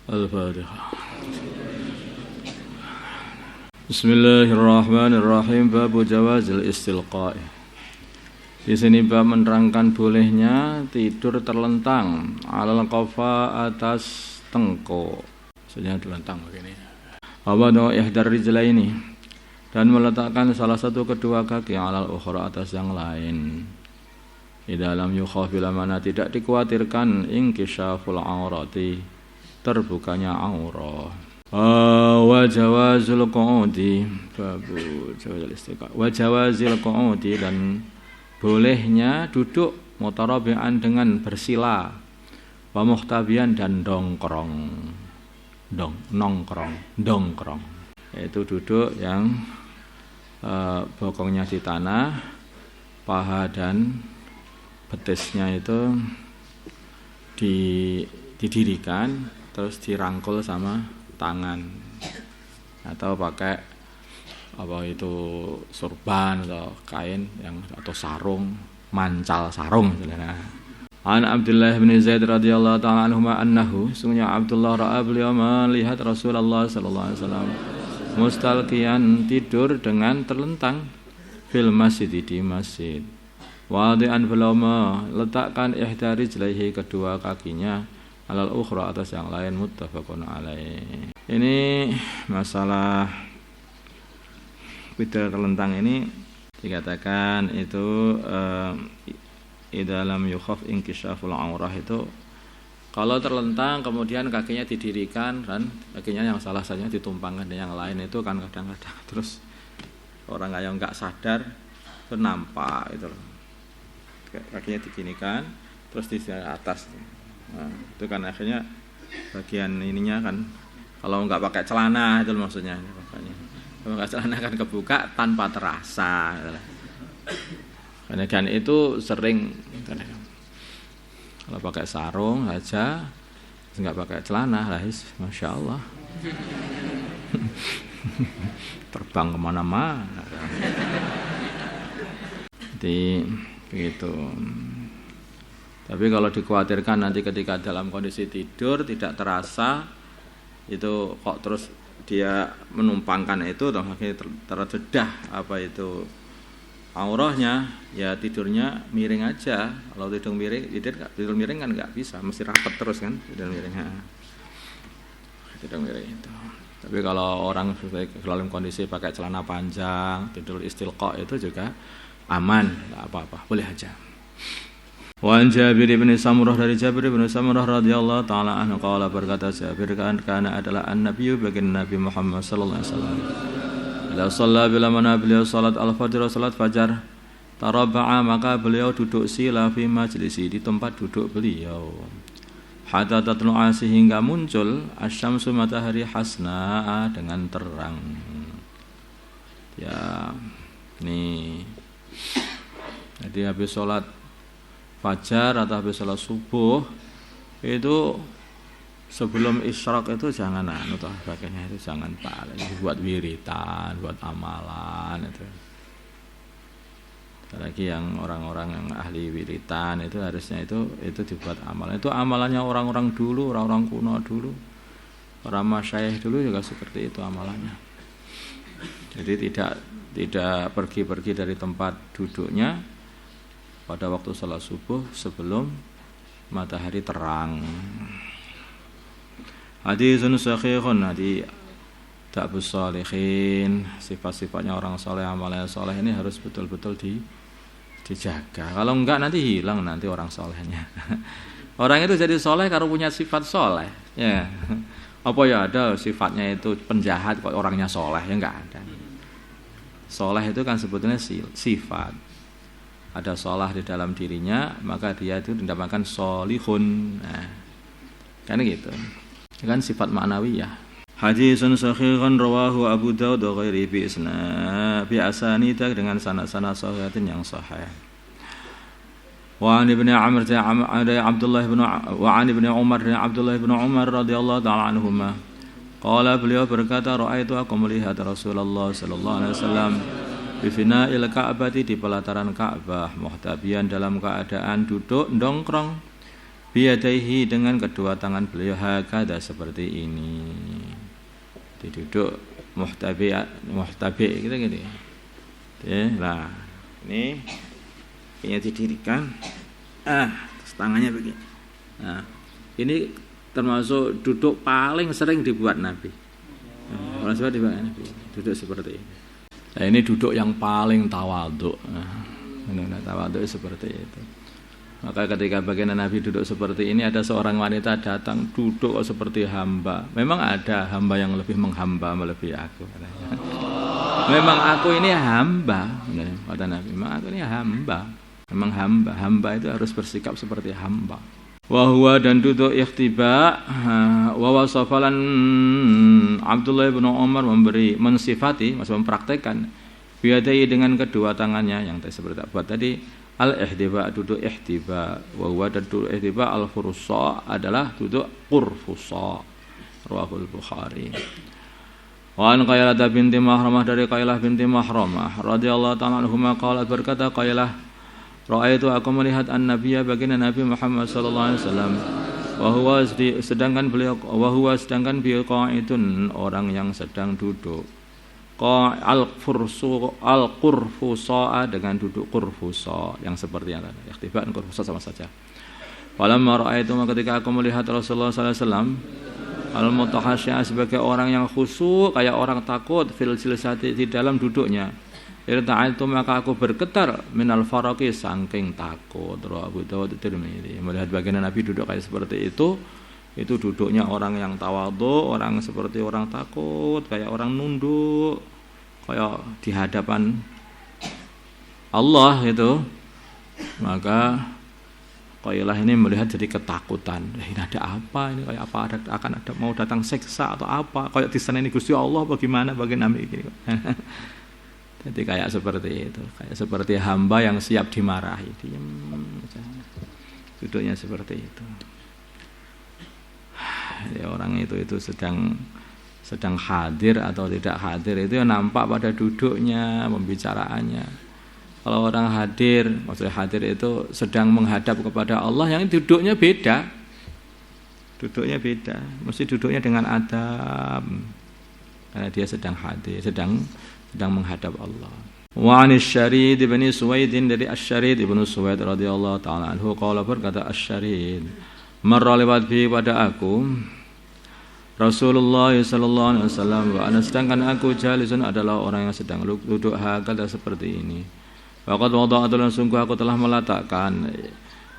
Al-Fatihah. Bismillahirrahmanirrahim. Babu jawazil istilqa'. Di sini bab menerangkan bolehnya tidur terlentang alal qafa atas tengkuk. Maksudnya terlentang begini. Awadu ihdar rijlaini, dan meletakkan salah satu kedua kaki alal ukhra atas yang lain. Di dalam yukhafil mana tidak dikhawatirkan inkisyaful aurati, terbukanya aurah. Wa jawazul qu'udi, babu jawazil istiqa'. Wa jawazil qu'udi, dan bolehnya duduk mutarabi'an dengan bersila, wa muhtabian dan dongkrong, dongkrong, yaitu duduk yang bokongnya di tanah, paha dan betisnya itu didirikan, terus dirangkul sama tangan, atau pakai apa itu sorban atau kain yang atau sarung, mancal sarung misalnya. An Abdullah bin Zaid radhiyallahu ta'ala anhu annahu, sungguhnya Abdullah ra'a, beliau melihat Rasulullah sallallahu alaihi wasallam mustalqiyan, tidur dengan terlentang, fil masjid, di masjid. Wadi'an, beliau meletakkan ihdari rijlaihi, kedua kakinya, alal ukhra atas yang lain, muttafaqun alaih. Ini masalah tidur terlentang ini dikatakan itu dalam yukhaf inkisyaful aurah, itu kalau terlentang kemudian kakinya didirikan dan kakinya yang salah satunya ditumpangkan dengan yang lain, itu kan kadang-kadang terus orang yang enggak sadar itu nampak itu kakinya diginikan terus di atas. Nah, itu kan akhirnya bagian ininya kan kalau nggak pakai celana itu maksudnya, kalau nggak celana kan kebuka tanpa terasa. Karena kan itu sering kalau pakai sarung aja nggak pakai celana, masya Allah terbang kemana-mana. Jadi begitu. Tapi kalau dikhawatirkan nanti ketika dalam kondisi tidur tidak terasa, itu kok terus dia menumpangkan itu, toh akhirnya terdedah apa itu aurahnya, ya tidurnya miring aja. Kalau tidur miring kan nggak bisa, mesti rapat terus kan tidur miringnya. Tidur miring itu. Tapi kalau orang dalam kondisi pakai celana panjang, tidur istilqa' itu juga aman, nggak apa-apa, boleh aja. Wa an Jabir bin Samurah, dari Jabir bin Samurah radhiyallahu taala anhu qala, berkata Jabir, kana adalah an-nabiyyu bagi Nabi Muhammad sallallahu alaihi wasallam, bila shalla, bila mana beliau salat al-fajr, salat fajar, taraba'a, maka beliau duduk sila fi majlisi, di tempat duduk beliau, hatta tatlu'a, sehingga muncul asyamsu, matahari, hasna, dengan terang. Ya, nih. Jadi habis salat fajar atau habis salat subuh itu sebelum isyraq itu jangan pakainya itu jangan paling buat wiritan, buat amalan itu. Apalagi yang orang-orang yang ahli wiritan itu harusnya itu dibuat amalan. Itu amalannya orang-orang dulu, orang-orang kuno dulu. Para masyayikh dulu juga seperti itu amalannya. Jadi tidak pergi-pergi dari tempat duduknya pada waktu salat subuh sebelum matahari terang. Hadisun sahihun, hadis ta'bus shalihin, sifat-sifatnya orang saleh, amalnya saleh ini harus betul-betul dijaga. Kalau enggak nanti hilang nanti orang salehnya. Orang itu jadi saleh kalau punya sifat saleh, ya. Apa ya ada sifatnya itu penjahat kok orangnya saleh, ya enggak ada. Saleh itu kan sebetulnya sifat. Ada sholah di dalam dirinya, maka dia itu dinamakan sholihun. Nah, kan gitu. Kan sifat ma'nawiyah. Hadisun sahihun rawahu Abu Daud wa ghairihi bi asanida, dengan sanad-sanad sahihatin yang sahih. Wa an ibnu Amr Abdullah ibn wa an ibnu Umar Abdullah ibn Umar radhiyallahu ta'ala anhuma. Qala, beliau berkata, ra'aitu, aku melihat Rasulullah sallallahu alaihi wasallam bifina'il Ka'bati, di pelataran Ka'bah, muhtabian, dalam keadaan duduk ndongkrong, biyadaihi dengan kedua tangan beliau hakada seperti ini. Duduk muhtabi gitu. Ya, nah, ini didirikan. Terus tangannya begini. Nah, ini termasuk duduk paling sering dibuat Nabi. Orang sebab dibuat Nabi duduk seperti ini. Nah, ini duduk yang paling tawadhu. Tawadhu seperti itu. Maka ketika baginda Nabi duduk seperti ini, ada seorang wanita datang duduk seperti hamba. Memang ada hamba yang lebih menghamba melebihi aku. Memang aku ini hamba, kata Nabi. Memang aku ini hamba. Memang hamba itu harus bersikap seperti hamba. Wahwa dan duduk ikhtiba. Wawasafalan Abdullah bin Umar mensifati, maksud mempraktekkan biadai dengan kedua tangannya yang seperti buat tadi. Al-ihtiba duduk ihtiba, wa huwa duduk ihtiba al-fursa adalah duduk qurfusa. Rawahul Bukhari. Wa an Qailah binti Mahramah dari Qailah binti Mahramah radhiyallahu ta'ala anhuma qalat berkata Qailah ra'aitu aku melihat an-nabiyya baginda Nabi Muhammad sallallahu alaihi wasallam wa huwa sedangkan beliau beliau qa'idun orang yang sedang duduk. Al-qurfusa dengan duduk qurfusa yang seperti yang tadi. Ikhtiba dan qurfusa sama saja. Walamma ra'aitu ketika aku melihat Rasulullah sallallahu alaihi wasallam al-mutahasya sebagai orang yang khusyuk kayak orang takut fil silsati di dalam duduknya. Irta'aitu maka aku bergetar minal faraqi saking takut. Abu Dawud Tirmidzi melihat baginda Nabi duduk kayak seperti itu duduknya orang yang tawadhu, orang seperti orang takut, kayak orang nunduk, kayak di hadapan Allah itu. Maka Qailah ini melihat jadi ketakutan. Ini ada apa ini? Kayak apa akan ada mau datang siksa atau apa? Kayak di sana ini Gusti Allah bagaimana Nabi ini. Jadi kayak seperti itu, kayak seperti hamba yang siap dimarahi. Diam duduknya seperti itu. Ya, orang itu sedang hadir atau tidak hadir itu nampak pada duduknya, pembicaraannya. Kalau orang hadir, maksudnya hadir itu sedang menghadap kepada Allah, yang duduknya beda. Duduknya beda, mesti duduknya dengan adab. Karena dia sedang hadir, sedang menghadap Allah. Wa 'anis Syarid bin Suwaid dari Asy-Syarid bin Suwaid radhiyallahu taala anhu qala berkata Asy-Syarid marra lewat bi pada aku Rasulullah sallallahu alaihi wasallam wa ana sedangkan aku jalisun adalah orang yang sedang duduk hakada seperti ini. Waqad wada'tu lan sungguh aku telah meletakkan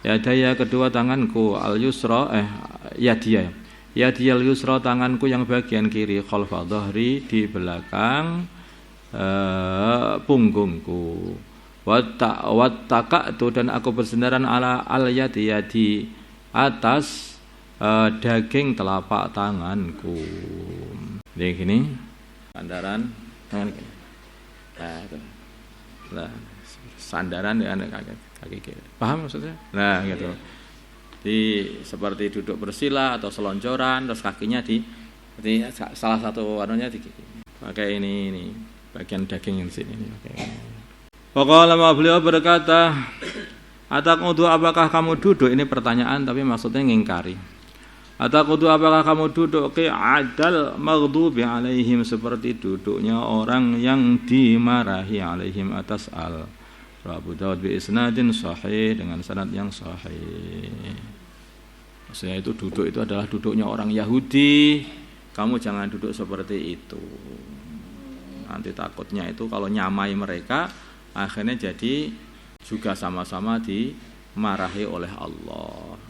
yadaya kedua tanganku al-yusra yadiyal yusra tanganku yang bagian kiri khalfa dhahri di belakang punggungku. Wattaqatu dan aku bersendaran ala al-yadi atas daging telapak tanganku. Jadi gini, sandaran tangan gini. Nah, itu. Nah, sandaran dengan kaki kiri. Paham maksudnya? Nah, gitu. Seperti duduk bersila atau selonjoran, terus kakinya seperti salah satu anunya pakai ini bagian daging yang sini ini. Pokoknya beliau berkata, Ataqudu apakah kamu duduk? Ini pertanyaan tapi maksudnya ngingkari. Ataqudu apakah kamu duduk adal maghdubi alaihim seperti duduknya orang yang dimarahi alaihim atas Abu Dawud bi isnadin sahih dengan sanad yang sahih. Maksudnya itu duduk itu adalah duduknya orang Yahudi. Kamu jangan duduk seperti itu. Nanti takutnya itu kalau nyamai mereka akhirnya jadi juga sama-sama dimarahi oleh Allah.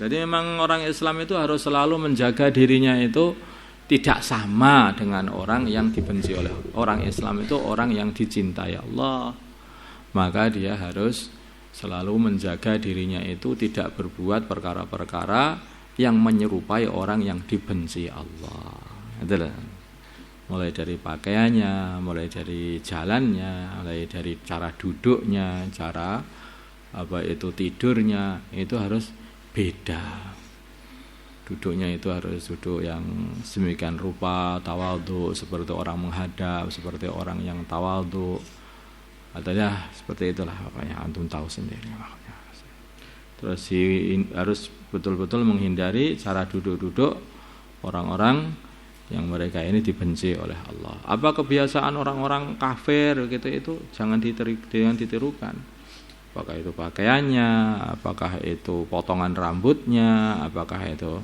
Jadi memang orang Islam itu harus selalu menjaga dirinya itu tidak sama dengan orang yang dibenci oleh Allah. Orang Islam itu orang yang dicintai Allah. Maka dia harus selalu menjaga dirinya itu tidak berbuat perkara-perkara yang menyerupai orang yang dibenci Allah. Itulah. Mulai dari pakaiannya, mulai dari jalannya, mulai dari cara duduknya, cara tidurnya, itu harus beda. Duduknya itu harus duduk yang sedemikian rupa, tawadhu, seperti orang menghadap, seperti orang yang tawadhu. Katanya seperti itulah, makanya antum tahu sendiri makanya. Terus harus betul-betul menghindari cara duduk-duduk orang-orang yang mereka ini dibenci oleh Allah. Apa kebiasaan orang-orang kafir gitu itu jangan ditirukan. Apakah itu pakaiannya, apakah itu potongan rambutnya, apakah itu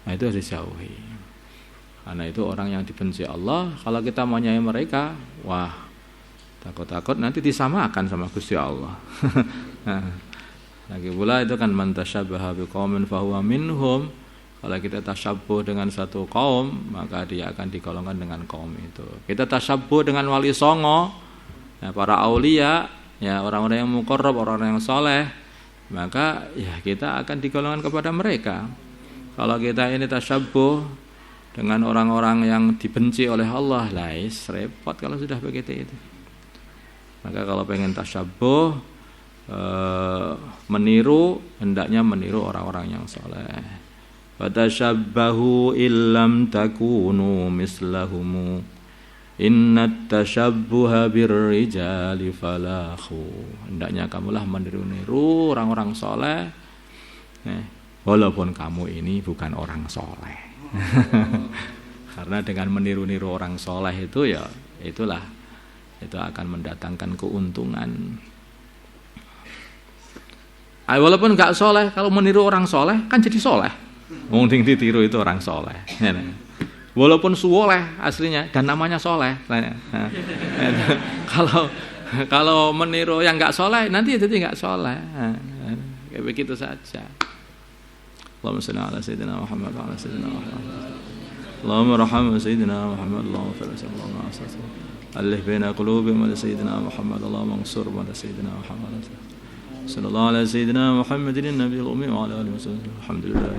harus dijauhi. Karena itu orang yang dibenci Allah, kalau kita menyayai mereka, wah, takut-takut nanti disamakan sama Gusti Allah. Lagi pula itu kan man tasyabbaha biqaumin fahuwa minhum. Kalau kita tasyabbuh dengan satu kaum, maka dia akan digolongkan dengan kaum itu. Kita tasyabbuh dengan wali songo, ya, para aulia, ya orang-orang yang muqarrab, orang-orang yang soleh, maka ya kita akan digolongkan kepada mereka. Kalau kita ini tasyabbuh dengan orang-orang yang dibenci oleh Allah, lais repot kalau sudah begitu itu. Maka kalau pengen tasyabbuh, meniru, hendaknya meniru orang-orang yang soleh. Fatashabbahu illam takunu mislahum innat tashabbuha birrijali falahu. Hendaknya kamulah meniru-niru orang-orang soleh, walaupun kamu ini bukan orang soleh. Karena dengan meniru-niru orang soleh itu ya itu akan mendatangkan keuntungan. Walaupun enggak soleh, kalau meniru orang soleh kan jadi soleh. Wong sing ditiru itu orang soleh. Walaupun soleh aslinya dan namanya soleh. Kalau meniru yang enggak soleh nanti jadi enggak soleh. Kayak begitu saja. Allahumma shalli ala sayyidina Muhammad wa ala sayyidina Muhammad. Allahumma rahmah sayyidina Muhammad, Allahumma fir sallallahu alaihi wasallam. Alif baina qulubihim wa sayyidina Muhammad, Allahumma ansur wa sayyidina Muhammad. صلى الله على سيدنا محمد النبي الأمي وعلى آله وصحبه الحمد لله.